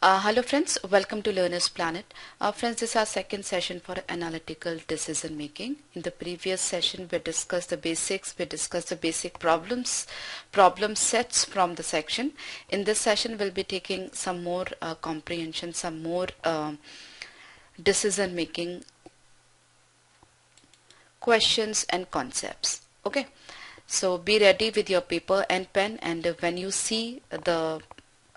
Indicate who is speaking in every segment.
Speaker 1: Hello friends, welcome to Learner's Planet. Friends, this is our second session for analytical decision making. In the previous session we discussed the basics, we discussed the basic problem sets from the section. In this session we'll be taking some more comprehension, some more decision making questions and concepts. Okay, so be ready with your paper and pen, and when you see the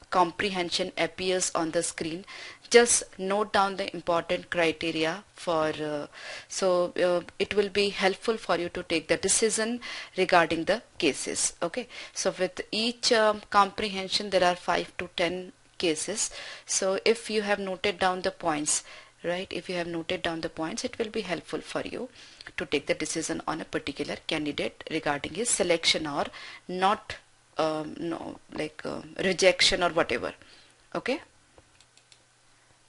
Speaker 1: comprehension appears on the screen, just note down the important criteria for it will be helpful for you to take the decision regarding the cases. Okay, so with each comprehension there are 5 to 10 cases. So if you have noted down the points, right, if you have noted down the points, it will be helpful for you to take the decision on a particular candidate regarding his selection or not, rejection or whatever. Okay,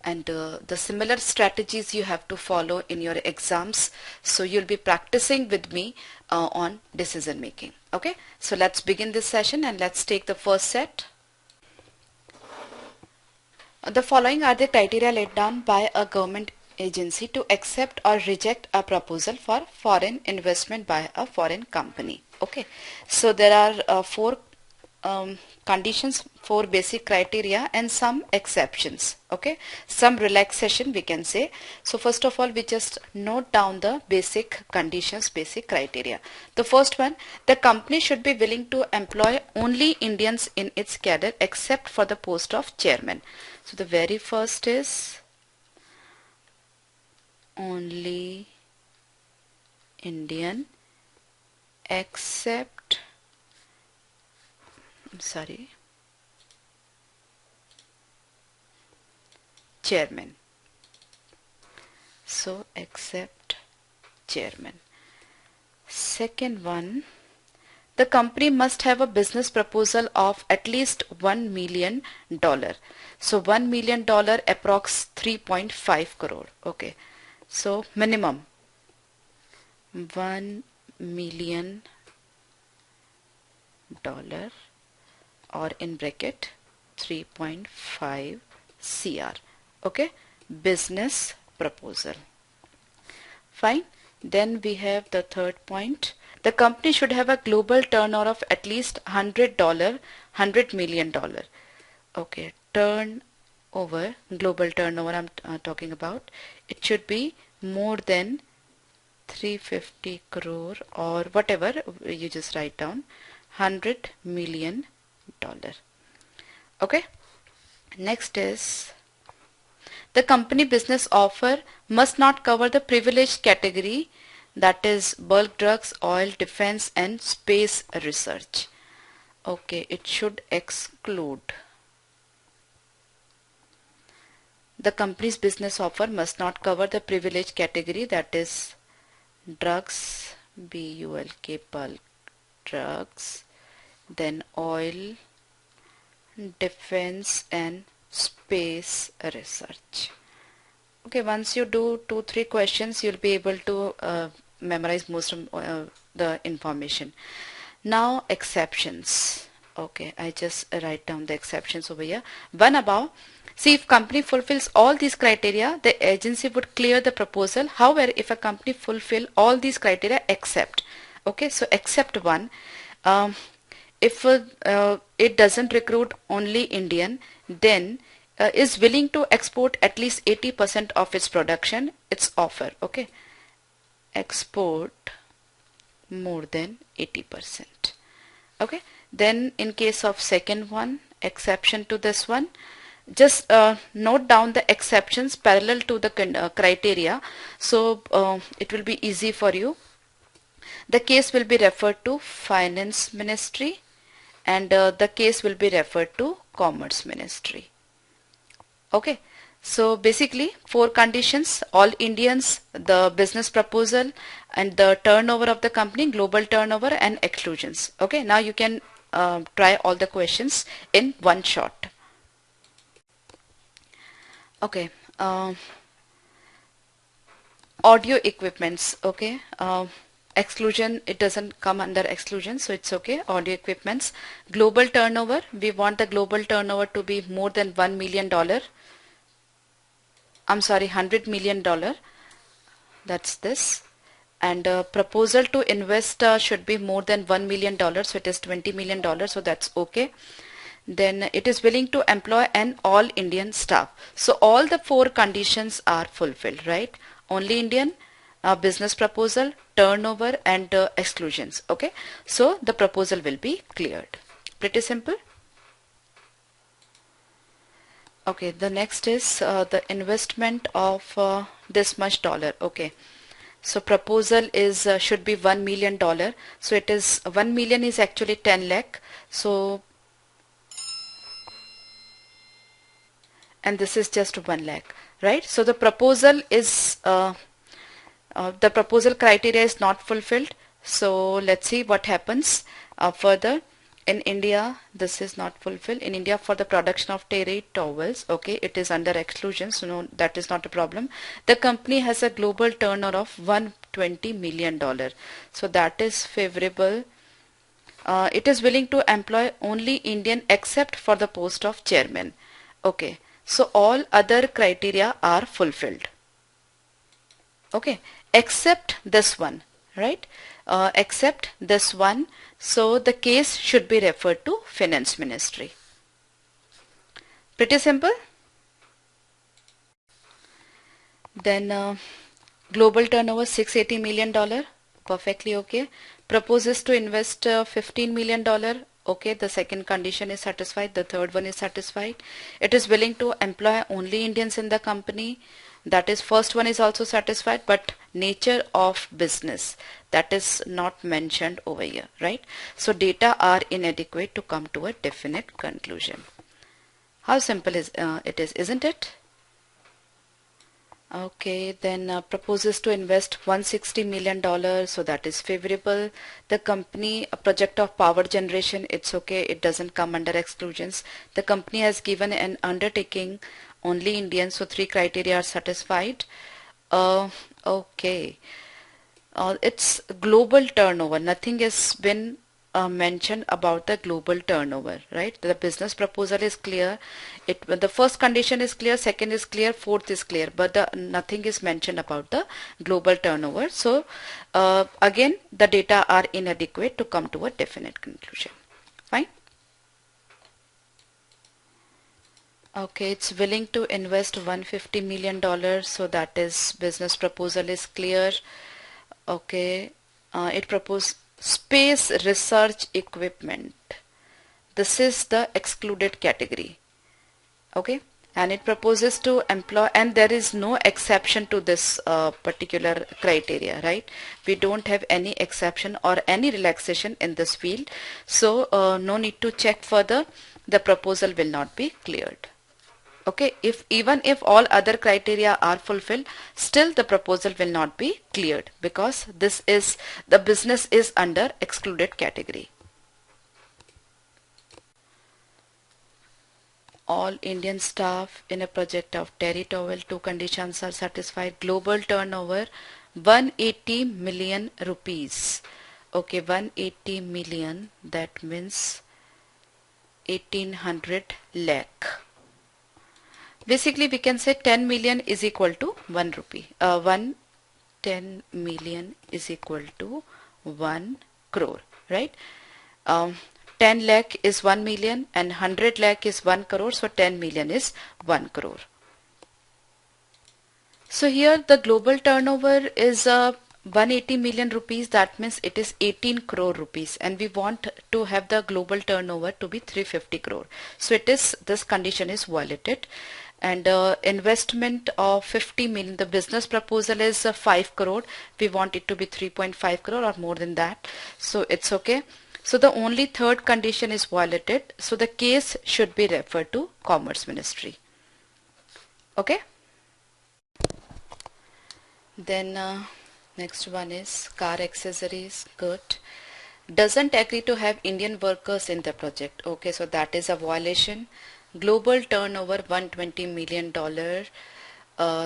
Speaker 1: and the similar strategies you have to follow in your exams, so you'll be practicing with me on decision making. Okay, so let's begin this session and let's take the first set. The following are the criteria laid down by a government agency to accept or reject a proposal for foreign investment by a foreign company. Okay, so there are four conditions, four basic criteria and some exceptions. Okay, some relaxation we can say. So first of all, we just note down the basic conditions, basic criteria. The first one, the company should be willing to employ only Indians in its cadre except for the post of chairman. So the very first is only Indian except chairman. So except chairman. Second one, the company must have a business proposal of at least $1 million. So $1 million approx 3.5 crore. Okay, so minimum $1 million or in bracket 3.5 CR. Okay, business proposal. Fine. Then we have the third point. The company should have a global turnover of at least $100 million. Okay, turnover, global turnover I'm talking about. It should be more than 350 crore or whatever you just write down, $100 million. Okay, next is the company business offer must not cover the privileged category, that is bulk drugs, oil, defense and space research. Okay, it should exclude. The company's business offer must not cover the privileged category, that is drugs, BULK, bulk drugs, then oil, defense and space research. Okay, once you do 2-3 questions, you'll be able to memorize most of the information. Now exceptions. Okay, I just write down the exceptions over here. One above. See, if company fulfills all these criteria, the agency would clear the proposal. However, if a company fulfill all these criteria except, okay, so except one, if it doesn't recruit only Indian, then is willing to export at least 80% of its production, its offer. Okay, export more than 80%. Okay, then in case of second one, exception to this one, just note down the exceptions parallel to the criteria, so it will be easy for you. The case will be referred to Finance Ministry and the case will be referred to Commerce Ministry. Okay, so basically 4 conditions: all Indians, the business proposal and the turnover of the company, global turnover and exclusions. Okay, now you can try all the questions in one shot. Okay, audio equipments. Okay, exclusion, it doesn't come under exclusion, so it's okay. Audio equipments. Global turnover, we want the global turnover to be more than $1 million. I'm sorry, $100 million. That's this. And proposal to invest should be more than $1 million, so it is $20 million, so that's okay. Then it is willing to employ an all Indian staff. So all the four conditions are fulfilled, right? Only Indian, business proposal, turnover, and exclusions. Okay, so the proposal will be cleared. Pretty simple. Okay, the next is the investment of this much dollar. Okay, so proposal is should be $1 million. So it is 1 million is actually 10 lakh. So, and this is just 1 lakh, right? So the proposal is the proposal criteria is not fulfilled. So let's see what happens further. In India, this is not fulfilled. In India, for the production of terry towels, okay, it is under exclusion, so no, that is not a problem. The company has a global turnover of $120 million, so that is favorable. It is willing to employ only Indian except for the post of chairman. Okay, so all other criteria are fulfilled. Okay, except this one, right? Except this one. So the case should be referred to Finance Ministry. Pretty simple. Then global turnover $680 million. Perfectly okay. Proposes to invest $15 million. Okay, the second condition is satisfied. The third one is satisfied. It is willing to employ only Indians in the company. That is, first one is also satisfied, but nature of business, that is not mentioned over here, right? So data are inadequate to come to a definite conclusion. How simple is it is, isn't it? Okay, then proposes to invest $160 million, so that is favorable. The company, a project of power generation, it's okay, it doesn't come under exclusions. The company has given an undertaking only Indian, so three criteria are satisfied. Okay, it's global turnover, nothing has been mentioned about the global turnover, right? The business proposal is clear. The first condition is clear, second is clear, fourth is clear, but nothing is mentioned about the global turnover. So again, the data are inadequate to come to a definite conclusion. Fine. Okay, it's willing to invest $150 million, so that is business proposal is clear. Okay, it proposed space research equipment. This is the excluded category. Okay, and it proposes to employ, and there is no exception to this particular criteria, right? We don't have any exception or any relaxation in this field, so no need to check further. The proposal will not be cleared. Okay, even if all other criteria are fulfilled, still the proposal will not be cleared because this is, the business is under excluded category. All Indian staff in a project of terry towel, two conditions are satisfied. Global turnover 180 million rupees. Okay, 180 million, that means 1800 lakh. Basically, we can say 10 million is equal to 1 rupee. 10 million is equal to 1 crore, right? 10 lakh is 1 million and 100 lakh is 1 crore. So 10 million is 1 crore. So here the global turnover is 180 million rupees. That means it is 18 crore rupees, and we want to have the global turnover to be 350 crore. So it is, this condition is violated. And investment of 50 million, the business proposal is 5 crore. We want it to be 3.5 crore or more than that. So it's okay. So the only third condition is violated. So the case should be referred to Commerce Ministry. Okay. Then next one is car accessories. Good. Doesn't agree to have Indian workers in the project. Okay, so that is a violation. Global turnover $120 million.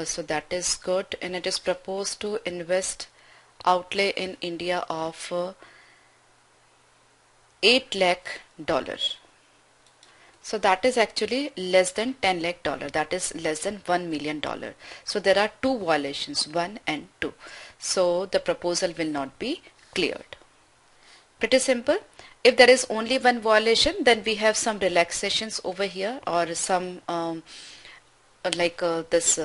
Speaker 1: So that is good, and it is proposed to invest outlay in India of $8 lakh. So that is actually less than $10 lakh. That is less than $1 million. So there are two violations, 1 and 2. So the proposal will not be cleared. Pretty simple. If there is only one violation, then we have some relaxations over here, or some like this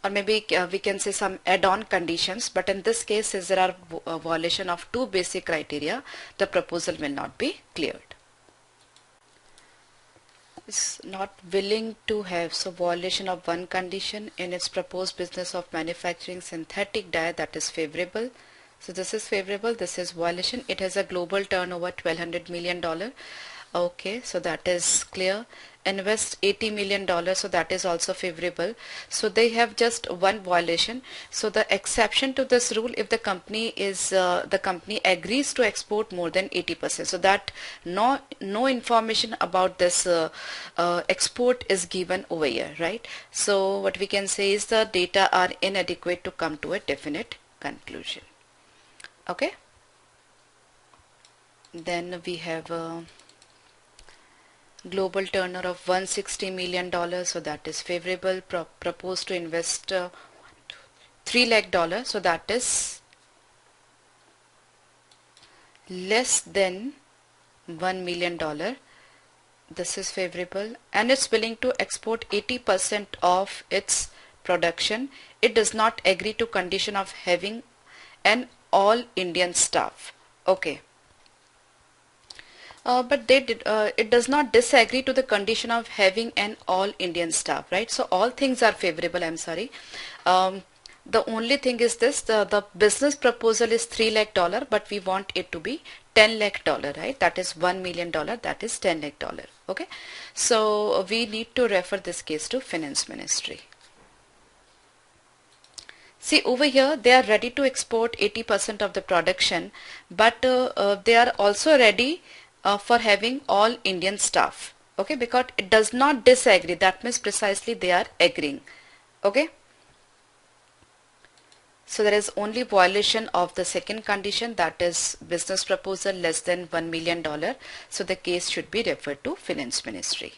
Speaker 1: or maybe we can say some add-on conditions, but in this case, since there are a violation of two basic criteria, the proposal will not be cleared. Is not willing to have, so violation of one condition in its proposed business of manufacturing synthetic dye, that is favorable. So this is favorable, this is violation. It has a global turnover $1,200 million. Okay, so that is clear. Invest $80 million, so that is also favorable. So they have just one violation. So the exception to this rule, if the company is the company agrees to export more than 80%, so that no information about this export is given over here, right? So what we can say is the data are inadequate to come to a definite conclusion. Okay, then we have global turnover of $160 million, so that is favorable. Proposed to invest $3 lakh, so that is less than $1 million. This is favorable, and it's willing to export 80% of its production. It does not agree to condition of having an all Indian staff. Okay. But it does not disagree to the condition of having an all Indian staff, right? So all things are favorable, I'm sorry. The only thing is this, the business proposal is $3 lakh, but we want it to be $10 lakh, right? That is $1 million, that is $10 lakh. Okay. So we need to refer this case to Finance Ministry. See over here, they are ready to export 80% of the production, but they are also ready for having all Indian staff. Okay, because it does not disagree. That means precisely they are agreeing. Okay. So there is only violation of the second condition, that is business proposal less than $1 million. So the case should be referred to Finance Ministry.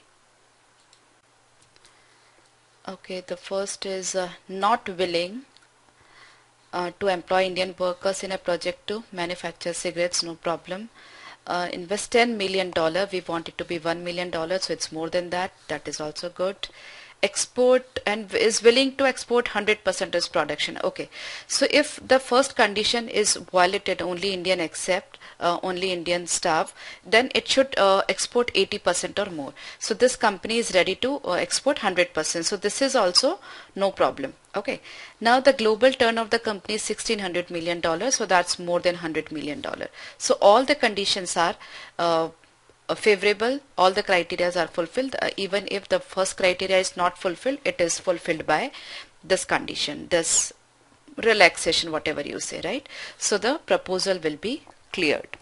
Speaker 1: Okay, the first is not willing to employ Indian workers in a project to manufacture cigarettes, no problem. Invest $10 million, we want it to be $1 million, so it's more than that, that is also good. Export and is willing to export 100% of production. Okay, so if the first condition is violated, only Indian accept, only Indian staff, then it should export 80% or more. So this company is ready to export 100%. So this is also no problem. Okay, now the global turn of the company is $1,600 million, so that's more than $100 million. So all the conditions are favorable, all the criteria are fulfilled. Even if the first criteria is not fulfilled, it is fulfilled by this condition, this relaxation, whatever you say, right? So the proposal will be cleared.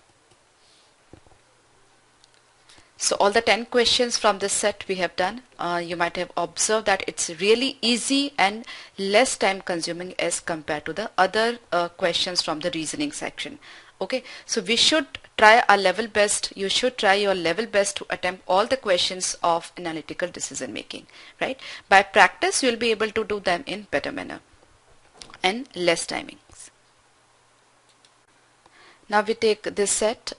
Speaker 1: So all the 10 questions from this set we have done. You might have observed that it's really easy and less time consuming as compared to the other questions from the reasoning section. Okay, so we should try our level best. You should try your level best to attempt all the questions of analytical decision making, right? By practice, you'll be able to do them in better manner and less timings. Now we take this set.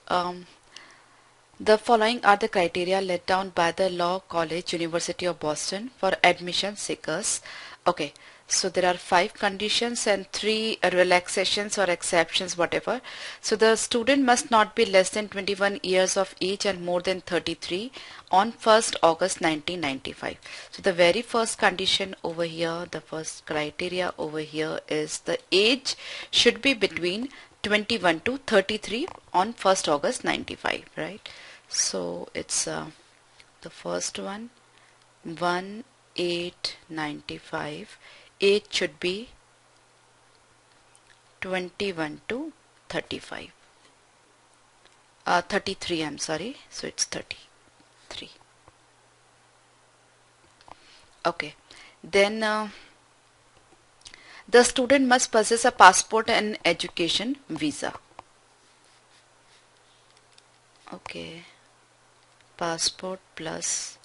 Speaker 1: The following are the criteria laid down by the Law College, University of Boston for admission seekers. Okay, so there are 5 conditions and 3 relaxations or exceptions, whatever. So the student must not be less than 21 years of age and more than 33 on 1st August 1995. So the very first condition over here, the first criteria over here is the age should be between 21 to 33 on 1st August 95, right? So it's the first one, 1/8/95. Age should be 21 to 35. 33, I'm sorry. So it's 33. Okay. Then The student must possess a passport and education visa. Okay, passport plus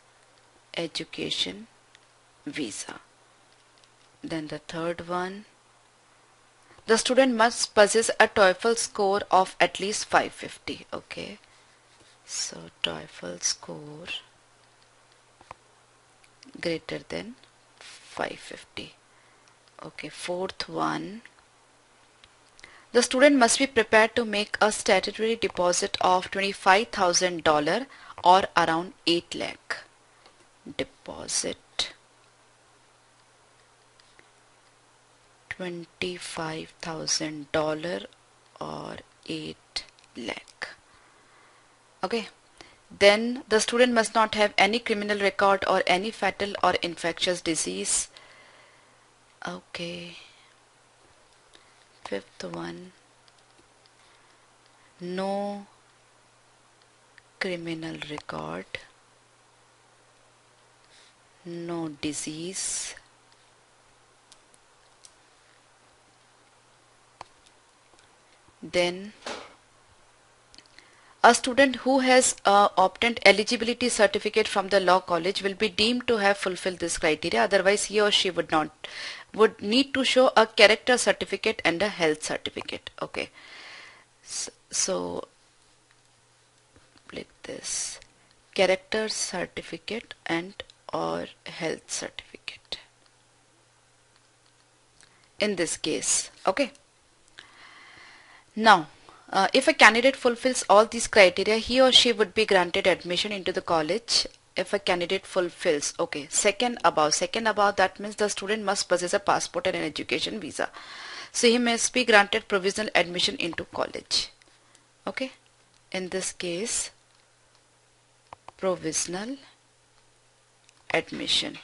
Speaker 1: education visa. Then the third one, the student must possess a TOEFL score of at least 550. Okay, so TOEFL score greater than 550. Okay, fourth one, the student must be prepared to make a statutory deposit of $25,000 or around 8 lakh. Deposit $25,000 or 8 lakh. Okay. Then the student must not have any criminal record or any fatal or infectious disease. Okay. Fifth one, no criminal record, no disease, then a student who has obtained eligibility certificate from the law college will be deemed to have fulfilled this criteria. Otherwise, he or she would need to show a character certificate and a health certificate. Okay, so click this character certificate and or health certificate in this case. Okay. Now, if a candidate fulfills all these criteria, he or she would be granted admission into the college. If a candidate fulfills, okay, second above, that means the student must possess a passport and an education visa. So he must be granted provisional admission into college. Okay, in this case, provisional admission.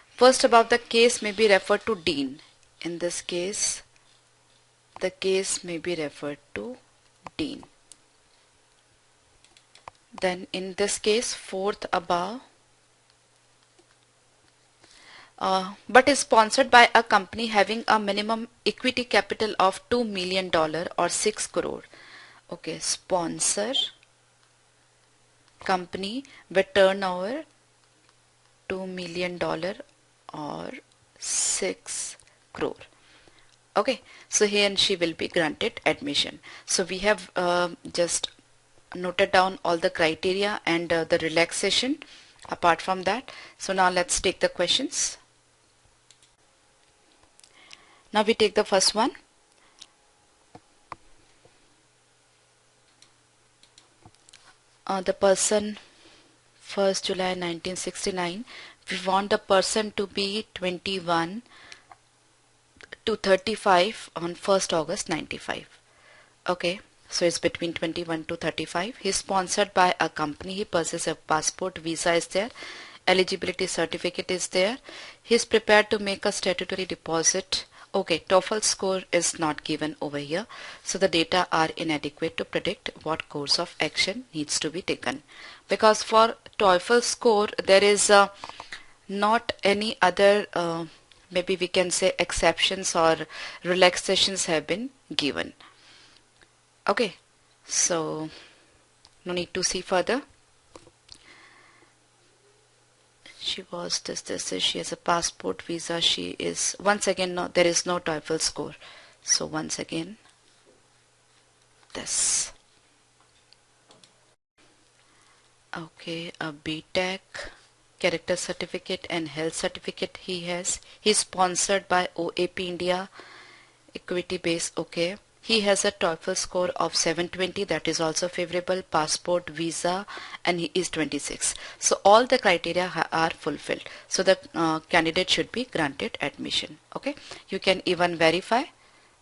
Speaker 1: First above, the case may be referred to dean. In this case, the case may be referred to dean. Then in this case, fourth above, but is sponsored by a company having a minimum equity capital of $2 million or 6 crore. Okay, sponsor company with turnover $2 million or 6 crore. Okay, so he and she will be granted admission. So we have just noted down all the criteria and the relaxation apart from that. So now let's take the questions. Now we take the first one. The person 1st July 1969, we want the person to be 21 to 35 on 1st August 95. Okay, so it's between 21 to 35. He's sponsored by a company. He possesses a passport, visa is there, eligibility certificate is there. He's prepared to make a statutory deposit. Okay, TOEFL score is not given over here, so the data are inadequate to predict what course of action needs to be taken, because for TOEFL score there is not any other maybe we can say exceptions or relaxations have been given. Okay, so no need to see further. She was this, she has a passport, visa, she is, once again, no, there is no TOEFL score. So once again, this. Okay, a BTech, character certificate and health certificate he has. He's sponsored by OAP India, equity base, okay. He has a TOEFL score of 720, that is also favorable, passport, visa, and he is 26. So all the criteria are fulfilled. So the candidate should be granted admission. Okay, you can even verify.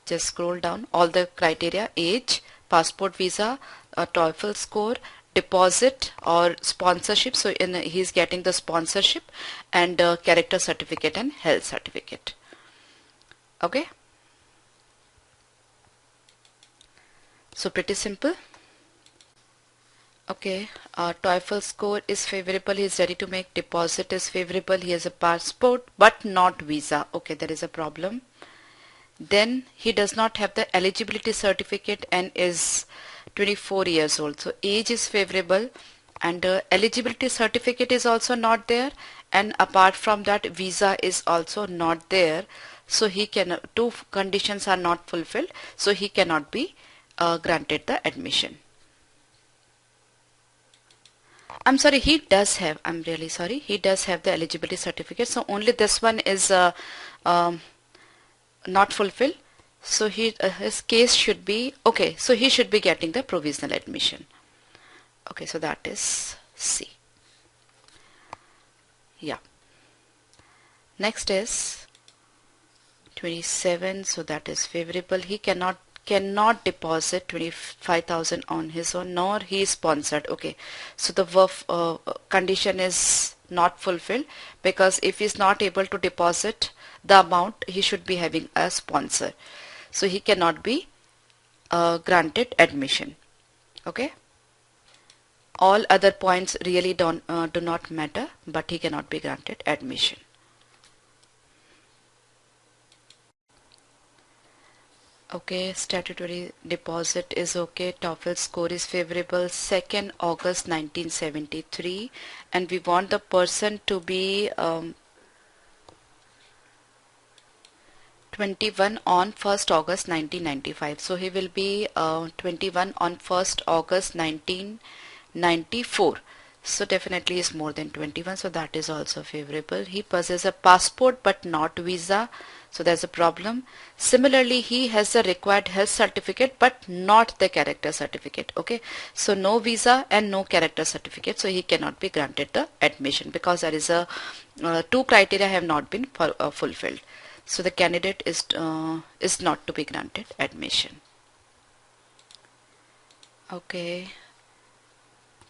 Speaker 1: Just scroll down all the criteria: age, passport, visa, TOEFL score, deposit or sponsorship. So he's getting the sponsorship, and character certificate and health certificate. Okay. So pretty simple. Okay, TOEFL score is favorable, he is ready to make deposit is favorable, he has a passport but not visa. Okay, there is a problem. then he does not have the eligibility certificate and is 24 years old. So age is favorable, and eligibility certificate is also not there, and apart from that visa is also not there. So he can, two conditions are not fulfilled, so he cannot be granted the admission. I'm sorry, he does have, I'm really sorry, he does have the eligibility certificate, so only this one is um, not fulfilled. So his case should be okay, so he should be getting the provisional admission. Okay, so that is C. Yeah. Next is 27, so that is favorable. He cannot deposit 25,000 on his own, nor he is sponsored. Okay, so the condition is not fulfilled, because if he is not able to deposit the amount, he should be having a sponsor, so he cannot be granted admission. Okay, all other points really do not matter, but he cannot be granted admission. Okay, statutory deposit is okay. TOEFL score is favorable. 2nd August 1973, and we want the person to be 21 on 1st August 1995. So he will be 21 on 1st August 1994. So definitely is more than 21, so that is also favorable. He possesses a passport but not visa, so there's a problem. Similarly, he has the required health certificate but not the character certificate. Okay, so no visa and no character certificate, so he cannot be granted the admission, because there is a two criteria have not been fulfilled. So the candidate is not to be granted admission. Okay.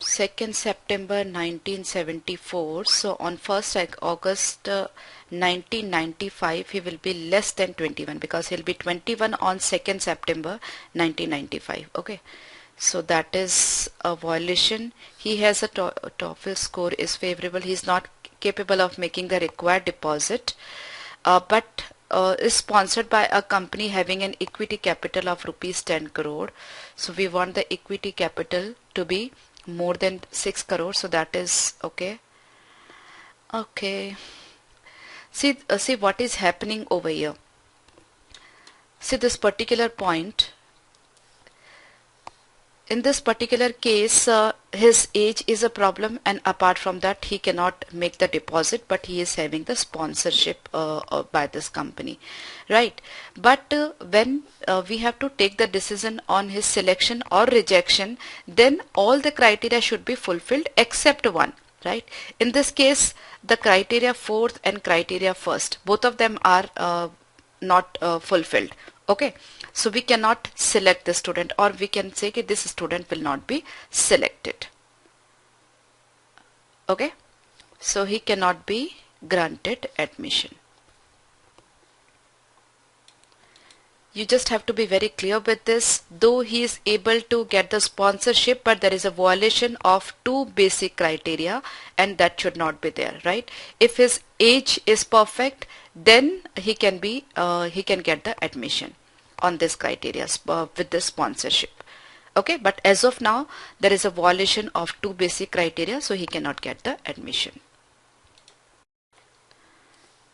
Speaker 1: 2nd September 1974, so on 1st August 1995 he will be less than 21, because he'll be 21 on 2nd September 1995. Okay, so that is a violation. He has a TOEFL score is favorable. He's not capable of making the required deposit, but is sponsored by a company having an equity capital of rupees 10 crore. So we want the equity capital to be more than 6 crore, so that is okay. Okay, see what is happening over here. See this particular point. In this particular case, his age is a problem, and apart from that he cannot make the deposit, but he is having the sponsorship by this company, right? But when we have to take the decision on his selection or rejection, then all the criteria should be fulfilled except one, right? In this case, the criteria 4th and criteria 1st, both of them are not fulfilled. Okay, so we cannot select the student, or we can say that this student will not be selected. Okay, so he cannot be granted admission. You just have to be very clear with this. Though he is able to get the sponsorship, but there is a violation of 2 basic criteria, and that should not be there, right? If his age is perfect, then he can be he can get the admission on this criteria with the sponsorship. Okay, but as of now there is a violation of 2 basic criteria, so he cannot get the admission.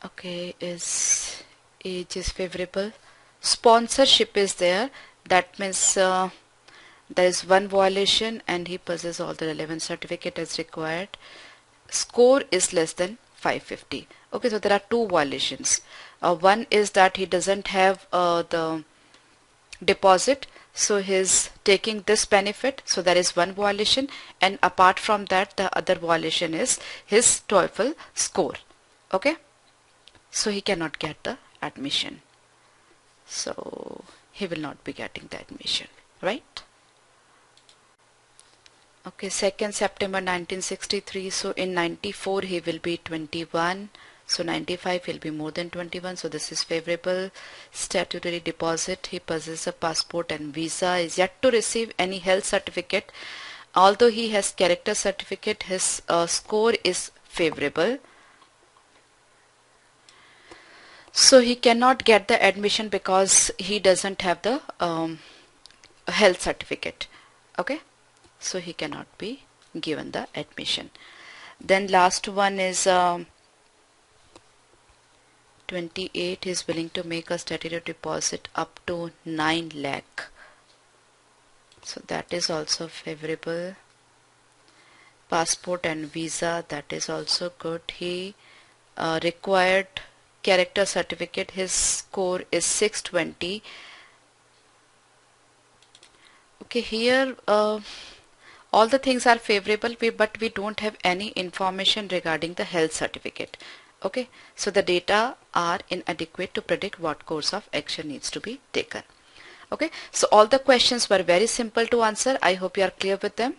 Speaker 1: Okay, his age is favorable. Sponsorship is there, that means there is one violation, and he possesses all the relevant certificate as required. Score is less than 550. Okay, so there are 2 violations. One is that he doesn't have the deposit, so he's taking this benefit, so there is one violation, and apart from that the other violation is his TOEFL score. Okay, so he cannot get the admission, so he will not be getting the admission, right? Okay, 2nd September 1963, so in 94 he will be 21, so 95 will be more than 21, so this is favorable. Statutory deposit, he possesses a passport and visa, is yet to receive any health certificate. Although he has character certificate, his score is favorable. So he cannot get the admission because he doesn't have the health certificate. Okay, so he cannot be given the admission. Then last one is 28 is willing to make a statutory deposit up to 9 lakh. So that is also favorable. Passport and visa, that is also good. He required character certificate, his score is 620. Okay, here all the things are favorable, but we don't have any information regarding the health certificate. Okay, so the data are inadequate to predict what course of action needs to be taken. Okay, so all the questions were very simple to answer. I hope you are clear with them.